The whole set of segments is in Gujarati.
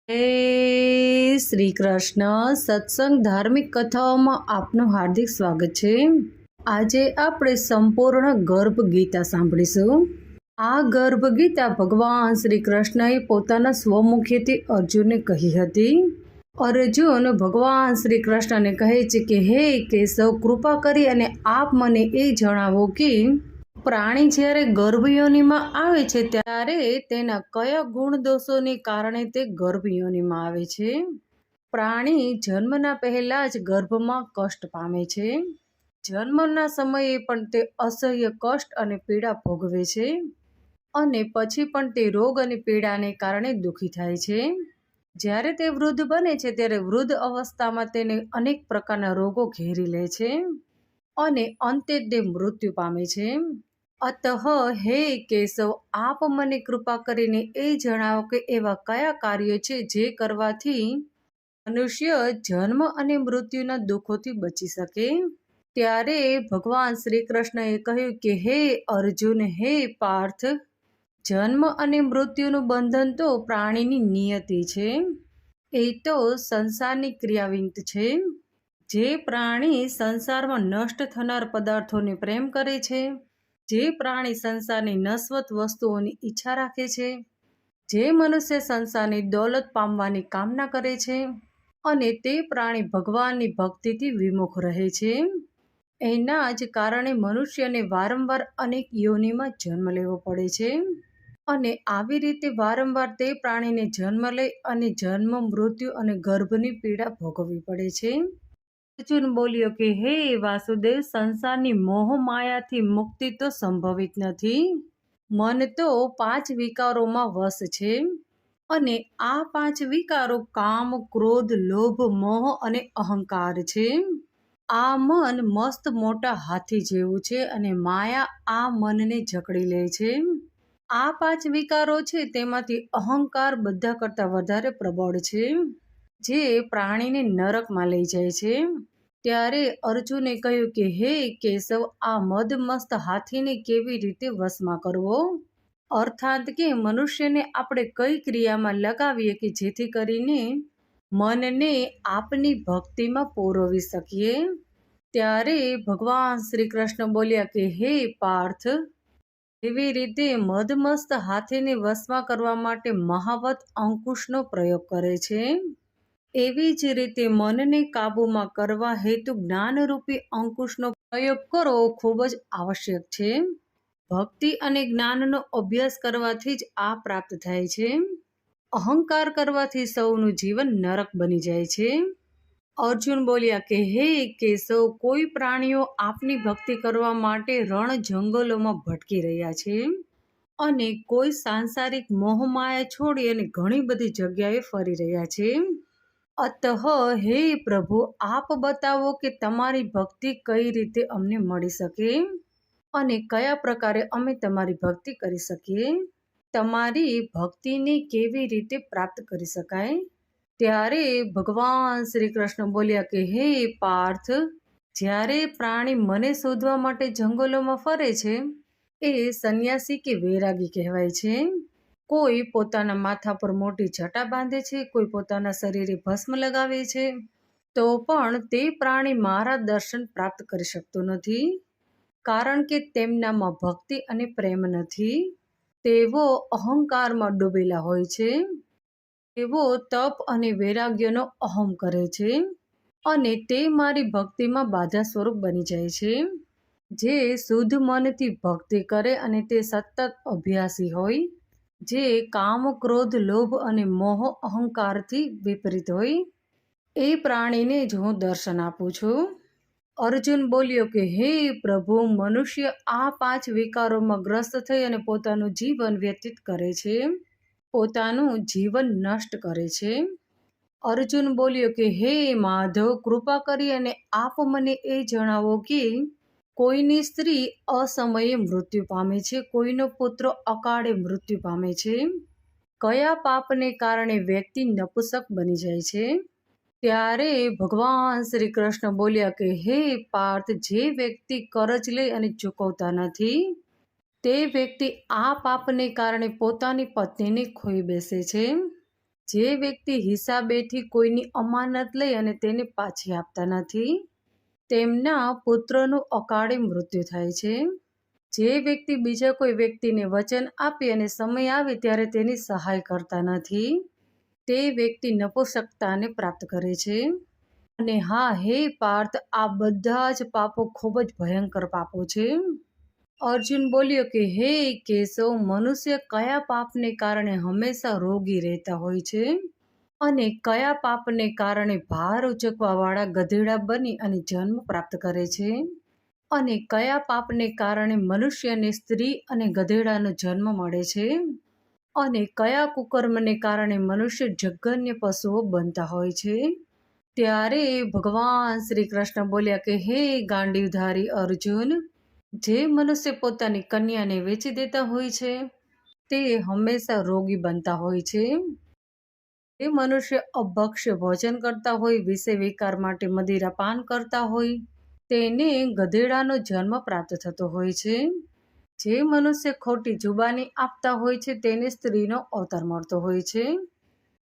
શ્રી કૃષ્ણ સત્સંગ ધાર્મિક કથાઓમાં આપનું હાર્દિક સ્વાગત છે। આજે આપણે સંપૂર્ણ ગર્ભ ગીતા સાંભળીશું। આ ગર્ભ ગીતા ભગવાન શ્રી કૃષ્ણએ પોતાના સ્વમુખેથી અર્જુનને કહી હતી। અર્જુન ભગવાન શ્રી કૃષ્ણને કહે છે કે હે કેશવ, કૃપા કરી અને આપ મને એ જણાવો કે પ્રાણી જ્યારે ગર્ભયોનિમાં આવે છે ત્યારે તેના કયા ગુણ દોષોને કારણે તે ગર્ભયોનિમાં આવે છે। પ્રાણી જન્મના પહેલા જ ગર્ભમાં કષ્ટ પામે છે। જન્મના સમયે પણ તે અસહ્ય કષ્ટ અને પીડા ભોગવે છે અને પછી પણ તે રોગ અને પીડાને કારણે દુઃખી થાય છે। જ્યારે તે વૃદ્ધ બને છે ત્યારે વૃદ્ધ અવસ્થામાં તેને અનેક પ્રકારના રોગો ઘેરી લે છે અને અંતે તે મૃત્યુ પામે છે। અતઃ હે કેશવ, આપ મને કૃપા કરીને એ જણાવો કે એવા કયા કાર્યો છે જે કરવાથી મનુષ્ય જન્મ અને મૃત્યુના દુઃખોથી બચી શકે। ત્યારે ભગવાન શ્રી કૃષ્ણએ કહ્યું કે હે અર્જુન, હે પાર્થ, જન્મ અને મૃત્યુનું બંધન તો પ્રાણીની નિયતિ છે। એ તો સંસારની ક્રિયાવિંત છે। જે પ્રાણી સંસારમાં નષ્ટ થનાર પદાર્થોને પ્રેમ કરે છે, જે પ્રાણી સંસારની નશ્વત વસ્તુઓની ઈચ્છા રાખે છે, જે મનુષ્ય સંસારની દોલત પામવાની કામના કરે છે અને તે પ્રાણી ભગવાનની ભક્તિથી વિમુખ રહે છે, એના જ કારણે મનુષ્યને વારંવાર અનેક યોનિમાં જન્મ લેવો પડે છે અને આવી રીતે વારંવાર તે પ્રાણીને જન્મ લઈ અને જન્મ, મૃત્યુ અને ગર્ભની પીડા ભોગવવી પડે છે। અર્જુન બોલ્યો કે હે વાસુદેવ, સંસારની મોહ માયાથી મુક્તિ તો સંભવિત નથી। મન તો 5 વિકારોમાં વશ છે અને આ 5 વિકારો કામ, ક્રોધ, લોભ, મોહ અને અહંકાર છે। આ મન મસ્ત મોટા હાથી જેવું છે અને માયા આ મનને જકડી લે છે। આ 5 વિકારો છે તેમાંથી અહંકાર બધા કરતા વધારે પ્રબળ છે, જે પ્રાણીને નરકમાં લઈ જાય છે। ત્યારે અર્જુને કહ્યું કે હે કેશવ, આ મદમસ્ત હાથીને કેવી રીતે વશમાં કરવો? અર્થાત કે મનુષ્યને આપણે કઈ ક્રિયામાં લગાવીએ કે જેથી કરીને મનને આપની ભક્તિમાં પોરવી શકીએ। ત્યારે ભગવાન શ્રી કૃષ્ણ બોલ્યા કે હે પાર્થ, એવી રીતે મદમસ્ત હાથીને વશમાં કરવા માટે મહાવત અંકુશનો પ્રયોગ કરે છે, એવી જ રીતે મનને કાબૂમાં કરવા હેતુ જ્ઞાનરૂપી અંકુશનો પ્રયોગ કરવો ખૂબ જ આવશ્યક છે। ભક્તિ અને જ્ઞાનનો અભ્યાસ કરવાથી જ આ પ્રાપ્ત થાય છે। અહંકાર કરવાથી સૌનું જીવન નરક બની જાય છે। અર્જુન બોલ્યા કે હે કેશવ, કોઈ પ્રાણીઓ આપની ભક્તિ કરવા માટે રણ જંગલોમાં ભટકી રહ્યા છે અને કોઈ સાંસારિક મોહમાયા છોડી અને ઘણી બધી જગ્યાએ ફરી રહ્યા છે। અતઃ હે પ્રભુ, આપ બતાવો કે તમારી ભક્તિ કઈ રીતે અમને મળી શકે અને કયા પ્રકારે અમે તમારી ભક્તિ કરી શકીએ। તમારી ભક્તિને કેવી રીતે પ્રાપ્ત કરી શકાય? ત્યારે ભગવાન શ્રી કૃષ્ણ બોલ્યા કે હે પાર્થ, જ્યારે પ્રાણી મને શોધવા માટે જંગલોમાં ફરે છે એ સંન્યાસી કે વૈરાગી કહેવાય છે। કોઈ પોતાના માથા પર મોટી જટા બાંધે છે, કોઈ પોતાના શરીરે ભસ્મ લગાવે છે, તો પણ તે પ્રાણી મારા દર્શન પ્રાપ્ત કરી શકતો નથી, કારણ કે તેમનામાં ભક્તિ અને પ્રેમ નથી। તેઓ અહંકારમાં ડૂબેલા હોય છે, તેઓ તપ અને વૈરાગ્યનો અહમ કરે છે અને તે મારી ભક્તિમાં બાધા સ્વરૂપ બની જાય છે। જે શુદ્ધ મનથી ભક્તિ કરે અને તે સતત અભ્યાસી હોય, જે કામ, ક્રોધ, લોભ અને મોહ અહંકારથી વિપરીત હોય, એ પ્રાણીને જ હું દર્શન આપું છું। અર્જુન બોલ્યો કે હે પ્રભુ, મનુષ્ય આ 5 વિકારોમાં ગ્રસ્ત થઈ અને પોતાનું જીવન વ્યતીત કરે છે, પોતાનું જીવન નષ્ટ કરે છે। અર્જુન બોલ્યો કે હે માધવ, કૃપા કરી અને આપ મને એ જણાવો કે કોઈની સ્ત્રી અસમયે મૃત્યુ પામે છે, કોઈનો પુત્ર અકાળે મૃત્યુ પામે છે, કયા પાપને કારણે વ્યક્તિ નપુંસક બની જાય છે? ત્યારે ભગવાન શ્રી કૃષ્ણ બોલ્યા કે હે પાર્થ, જે વ્યક્તિ કરજ લઈ અને ચૂકવતા નથી, તે વ્યક્તિ આ પાપને કારણે પોતાની પત્નીને ખોઈ બેસે છે। જે વ્યક્તિ હિસાબેથી કોઈની અમાનત લઈ અને તેને પાછી આપતા નથી, તેમના પુત્રનું અકાળે મૃત્યુ થાય છે. જે વ્યક્તિ બીજા કોઈ વ્યક્તિને વચન આપી અને સમય આવે ત્યારે તેની સહાય કરતા નથી, તે વ્યક્તિ નપુંસકતાને પ્રાપ્ત કરે છે. અને હા, હે પાર્થ, આ બધા જ પાપો ખૂબ જ ભયંકર પાપો છે. અર્જુન બોલ્યો કે હે કેશવ, મનુષ્ય કયા પાપને કારણે હંમેશા રોગી રહેતા હોય છે અને કયા પાપને કારણે ભાર ઉચકવા વાળા ગધેડા બની અને જન્મ પ્રાપ્ત કરે છે, અને કયા પાપને કારણે મનુષ્યને સ્ત્રી અને ગધેડાનો જન્મ મળે છે, અને કયા કુકર્મને કારણે મનુષ્ય જઘન્ય પશુઓ બનતા હોય છે. ત્યારે ભગવાન શ્રી કૃષ્ણ બોલ્યા કે હે ગાંડીવધારી અર્જુન, જે મનુષ્ય પોતાની કન્યાને વેચી દેતા હોય છે તે હંમેશા રોગી બનતા હોય છે. જે મનુષ્ય અભક્ષ્ય ભોજન કરતા હોય, વિષય વિકાર માટે મદિરા પાન કરતા હોય, તેને ગધેડાનો જન્મ પ્રાપ્ત થતો હોય છે. જે મનુષ્ય ખોટી જુબાની આપતા હોય છે તેને સ્ત્રીનો અવતાર મળતો હોય છે.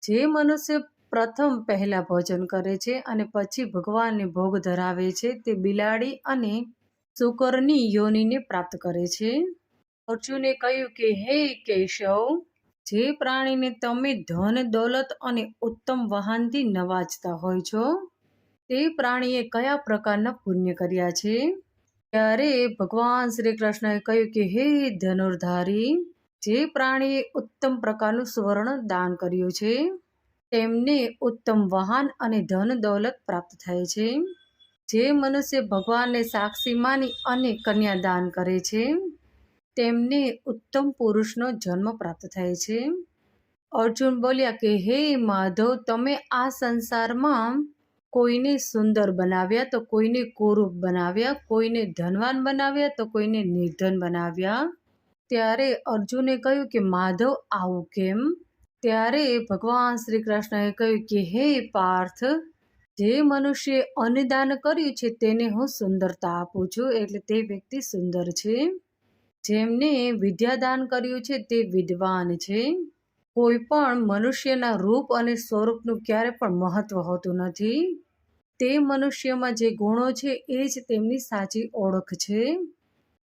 જે મનુષ્ય પ્રથમ પહેલા ભોજન કરે છે અને પછી ભગવાનને ભોગ ધરાવે છે, તે બિલાડી અને શુકરની યોનિને પ્રાપ્ત કરે છે. અર્જુને કહ્યું કે હે કેશવ, જે પ્રાણીને તમે ધન દોલત અને ઉત્તમ વાહનથી નવાજતા હોય છો, તે પ્રાણીએ કયા પ્રકારના પુણ્ય કર્યા છે? ત્યારે ભગવાન શ્રી કૃષ્ણએ કહ્યું કે હે ધનુર્ધારી, જે પ્રાણીએ ઉત્તમ પ્રકારનું સુવર્ણ દાન કર્યું છે તેમને ઉત્તમ વાહન અને ધન દોલત પ્રાપ્ત થાય છે. જે મનુષ્ય ભગવાનને સાક્ષી માની અને કન્યાદાન કરે છે તેમને ઉત્તમ પુરુષનો જન્મ પ્રાપ્ત થાય છે. અર્જુન બોલ્યા કે હે માધવ, તમે આ સંસારમાં કોઈને સુંદર બનાવ્યા તો કોઈને કુરૂપ બનાવ્યા, કોઈને ધનવાન બનાવ્યા તો કોઈને નિર્ધન બનાવ્યા. ત્યારે અર્જુને કહ્યું કે માધવ, આવું કેમ? ત્યારે ભગવાન શ્રી કૃષ્ણએ કહ્યું કે હે પાર્થ, જે મનુષ્યએ અન્નદાન કર્યું છે તેને હું સુંદરતા આપું છું, એટલે તે વ્યક્તિ સુંદર છે. જેમને વિદ્યાદાન કર્યું છે તે વિદ્વાન છે. કોઈ પણ મનુષ્યના રૂપ અને સ્વરૂપનું ક્યારે પણ મહત્વ હોતું નથી. તે મનુષ્યમાં જે ગુણો છે એ જ તેમની સાચી ઓળખ છે.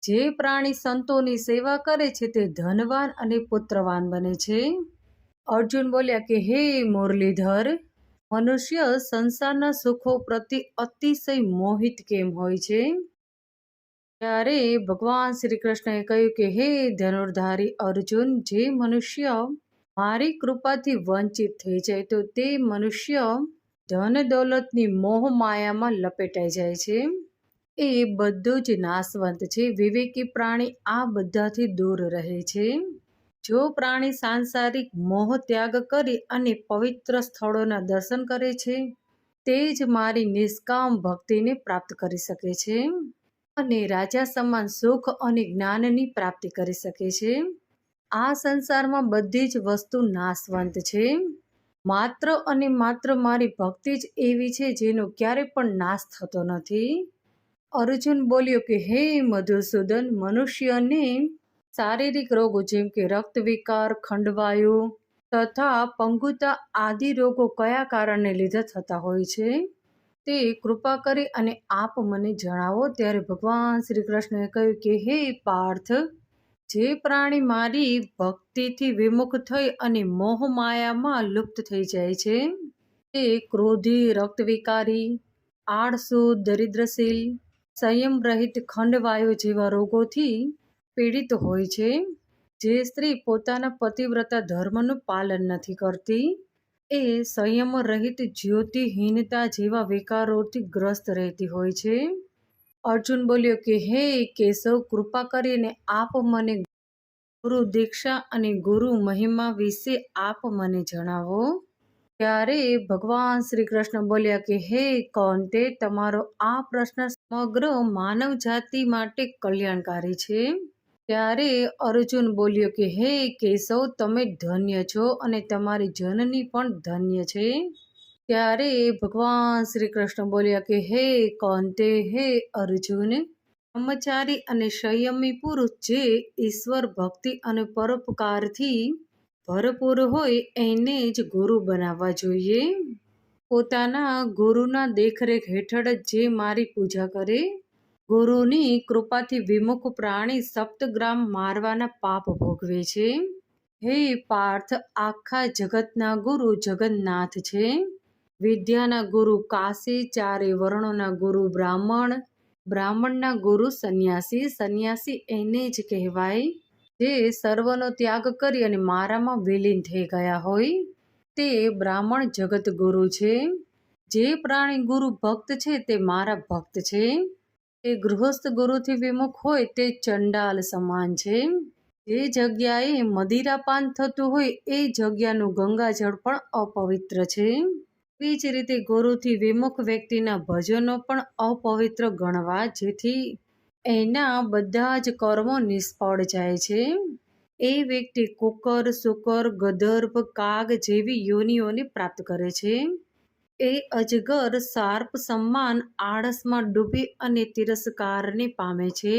જે પ્રાણી સંતોની સેવા કરે છે તે ધનવાન અને પુત્રવાન બને છે. અર્જુન બોલ્યા કે હે મુરલીધર, મનુષ્ય સંસારના સુખો પ્રતિ અતિશય મોહિત કેમ હોય છે? ત્યારે ભગવાન શ્રી કૃષ્ણએ કહ્યું કે હે ધનુર્ધારી અર્જુન, જે મનુષ્ય મારી કૃપાથી વંચિત થઈ જાય તો તે મનુષ્ય ધન દોલતની મોહ માયામાં લપેટાઈ જાય છે. એ બધું જ નાશવંત છે. વિવેકી પ્રાણી આ બધાથી દૂર રહે છે. જો પ્રાણી સાંસારિક મોહ ત્યાગ કરી અને પવિત્ર સ્થળોના દર્શન કરે છે, તે જ મારી નિષ્કામ ભક્તિને પ્રાપ્ત કરી શકે છે અને રાજા સમાન સુખ અને જ્ઞાનની પ્રાપ્તિ કરી શકે છે. આ સંસારમાં બધી જ વસ્તુ નાશવંત છે. માત્ર અને માત્ર મારી ભક્તિ જ એવી છે જેનો ક્યારે પણ નાશ થતો નથી. અર્જુન બોલ્યો કે હે મધુસૂદન, મનુષ્યને શારીરિક રોગો જેમ કે રક્ત વિકાર, ખંડવાયુ તથા પંગુતા આદિ રોગો કયા કારણને લીધે થતા હોય છે તે કૃપા કરી અને આપ મને જણાવો. ત્યારે ભગવાન શ્રી કૃષ્ણએ કહ્યું કે હે પાર્થ, જે પ્રાણી મારી ભક્તિથી વિમુખ થઈ અને મોહ માયામાં લુપ્ત થઈ જાય છે તે ક્રોધી, રક્તવિકારી, આળસુ, દરિદ્રશીલ, સંયમ રહિત, ખંડવાયુ જેવા રોગોથી પીડિત હોય છે. જે સ્ત્રી પોતાના પતિવ્રતા ધર્મનું પાલન નથી કરતી, એ સંયમ રહિત, જ્યોતિહીનતા જેવા વિકારોથી ગ્રસ્ત રહેતી હોય છે. અર્જુન બોલ્યો કે હે કેશવ, કૃપા કરીને આપ મને ગુરુ દીક્ષા અને ગુરુ મહિમા વિશે આપ મને જણાવો. ત્યારે ભગવાન શ્રી કૃષ્ણ બોલ્યા કે હે કૌંતે, તમારો આ પ્રશ્ન સમગ્ર માનવ જાતિ માટે કલ્યાણકારી છે. ત્યારે અર્જુન બોલ્યો કે હે કેશવ, તમે ધન્ય છો અને તમારી જનની પણ ધન્ય છે. ત્યારે ભગવાન શ્રી કૃષ્ણ બોલ્યા કે હે કૌંતે, હે અર્જુન, બ્રહ્મચારી અને સંયમી પુરુષ જે ઈશ્વર ભક્તિ અને પરોપકારથી ભરપૂર હોય એને જ ગુરુ બનાવવા જોઈએ. પોતાના ગુરુના દેખરેખ હેઠળ જ જે મારી પૂજા કરે, ગુરુની કૃપાથી વિમુખ પ્રાણી સપ્તગ્રામ મારવાના પાપ ભોગવે છે. હે પાર્થ, આખા જગતના ગુરુ જગન્નાથ છે. વિદ્યાના ગુરુ કાશી, ચારે વર્ણોના ગુરુ બ્રાહ્મણ, બ્રાહ્મણના ગુરુ સંન્યાસી, સંન્યાસી એને જ કહેવાય જે સર્વનો ત્યાગ કરી અને મારામાં વિલીન થઈ ગયા હોય, તે બ્રાહ્મણ જગત ગુરુ છે. જે પ્રાણી ગુરુ ભક્ત છે તે મારા ભક્ત છે. એ ગૃહસ્થ ગુરુથી વિમુખ હોય તે ચંડાલ સમાન છે. જે જગ્યાએ મદિરાપાન થતું હોય એ જગ્યાનું ગંગાજળ પણ અપવિત્ર છે. એવી જ રીતે ગુરુથી વિમુખ વ્યક્તિના ભજનો પણ અપવિત્ર ગણવા, જેથી એના બધા જ કર્મો નિષ્ફળ જાય છે. એ વ્યક્તિ કુકર, શુકર, ગદર્ભ, કાગ જેવી યોનિઓને પ્રાપ્ત કરે છે. એ અજગર સાર્પ સમાન આળસમાં ડૂબી અને તિરસ્કારને પામે છે.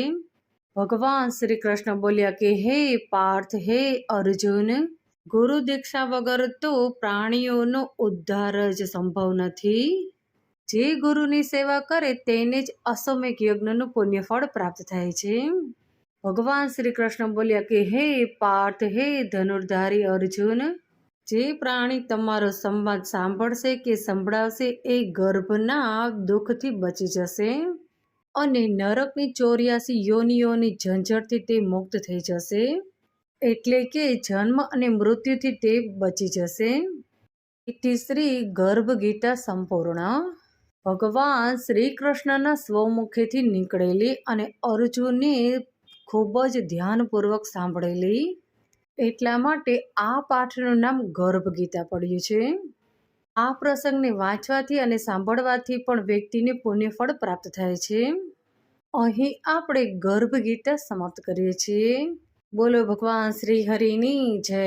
ભગવાન શ્રી કૃષ્ણ બોલ્યા કે હે પાર્થ, હે અર્જુન, ગુરુ દીક્ષા વગર તો પ્રાણીઓનો ઉદ્ધાર જ સંભવ નથી. જે ગુરુની સેવા કરે તેને જ અશ્વમેઘ યજ્ઞનું પુણ્યફળ પ્રાપ્ત થાય છે. ભગવાન શ્રી કૃષ્ણ બોલ્યા કે હે પાર્થ, હે ધનુર્ધારી અર્જુન, જે પ્રાણી તમારો સંવાદ સાંભળશે કે સંભળાવશે એ ગર્ભના દુઃખથી બચી જશે અને નરકની 84 યોનિઓની ઝંઝટથી તે મુક્ત થઈ જશે. એટલે કે જન્મ અને મૃત્યુથી તે બચી જશે. ઇતિ શ્રી ગર્ભ ગીતા સંપૂર્ણ. ભગવાન શ્રી કૃષ્ણના સ્વમુખેથી નીકળેલી અને અર્જુને ખૂબ જ ધ્યાનપૂર્વક સાંભળેલી, એટલા માટે આ પાઠનું નામ ગર્ભ ગીતા પડ્યું છે. આ પ્રસંગને વાંચવાથી અને સાંભળવાથી પણ વ્યક્તિને પુણ્યફળ પ્રાપ્ત થાય છે. અહીં આપણે ગર્ભ ગીતા સમાપ્ત કરીએ છીએ. બોલો ભગવાન શ્રી હરિની જય.